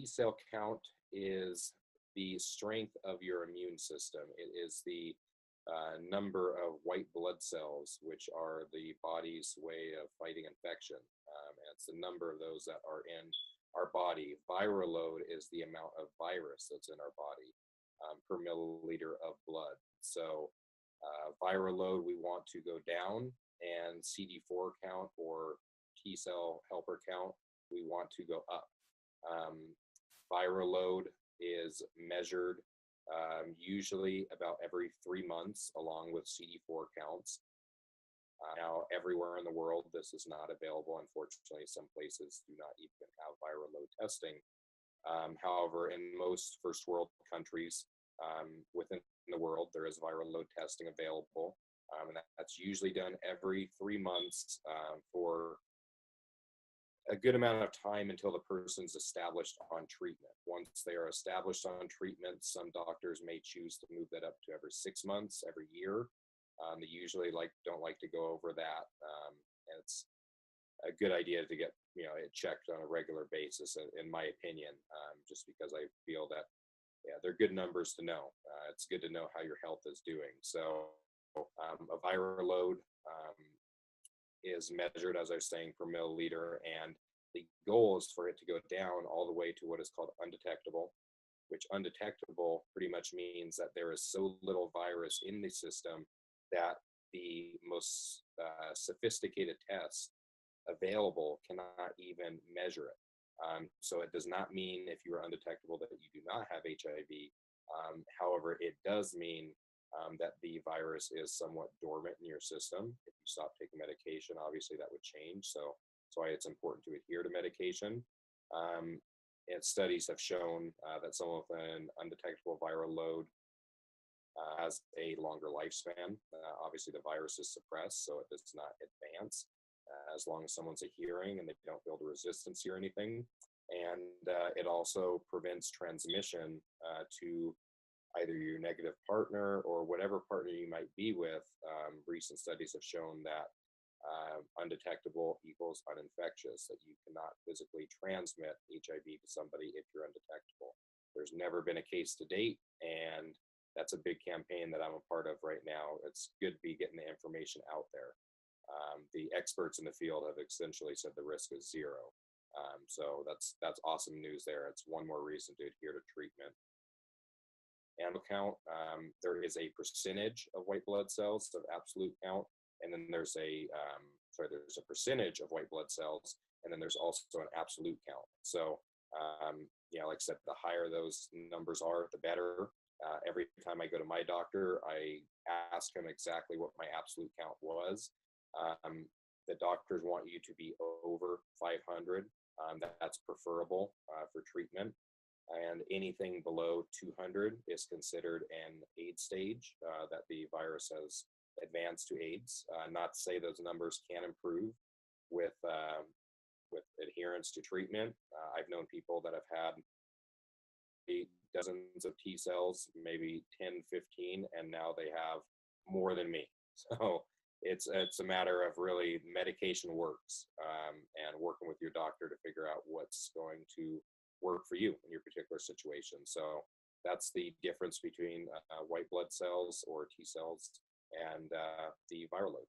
T cell count is the strength of your immune system. It is the number of white blood cells, which are the body's way of fighting infection. And it's the number of those that are in our body. Viral load is the amount of virus that's in our body per milliliter of blood. So viral load, we want to go down, and CD4 count or T cell helper count, we want to go up. Viral load is measured usually about every 3 months, along with CD4 counts. Now, everywhere in the world, this is not available. Unfortunately, some places do not even have viral load testing. However, in most first world countries within the world, there is viral load testing available. And that's usually done every 3 months for a good amount of time until the person's established on treatment. Once they are established on treatment, some doctors may choose to move that up to every 6 months, every year. They usually don't like to go over that. And it's a good idea to get it checked on a regular basis, in my opinion, just because I feel that they're good numbers to know. It's good to know how your health is doing. So a viral load is measured, as I was saying, per milliliter, and the goal is for it to go down all the way to what is called undetectable, which undetectable pretty much means that there is so little virus in the system that the most sophisticated tests available cannot even measure it. So it does not mean, if you are undetectable, that you do not have HIV. However, it does mean that the virus is somewhat dormant in your system. If you stop taking medication, obviously that would change. So that's why it's important to adhere to medication. And studies have shown that someone with an undetectable viral load has a longer lifespan. Obviously, the virus is suppressed, so it does not advance as long as someone's adhering and they don't build a resistance or anything. And it also prevents transmission to either your negative partner or whatever partner you might be with. Recent studies have shown that undetectable equals uninfectious, that you cannot physically transmit HIV to somebody if you're undetectable. There's never been a case to date, and that's a big campaign that I'm a part of right now. It's good to be getting the information out there. The experts in the field have essentially said the risk is zero. So that's awesome news there. It's one more reason to adhere to treatment. Animal count, there is a percentage of white blood cells of absolute count, and then there's a percentage of white blood cells, and then there's also an absolute count. So, like I said, the higher those numbers are, the better. Every time I go to my doctor, I ask him exactly what my absolute count was. The doctors want you to be over 500. That's preferable for treatment. And anything below 200 is considered an AIDS stage, that the virus has advanced to AIDS. Not to say those numbers can improve with adherence to treatment. I've known people that have had dozens of T cells, maybe 10, 15, and now they have more than me. So it's a matter of really medication works, and working with your doctor to figure out what's going to work for you in your particular situation. So that's the difference between white blood cells or T cells and the viral load.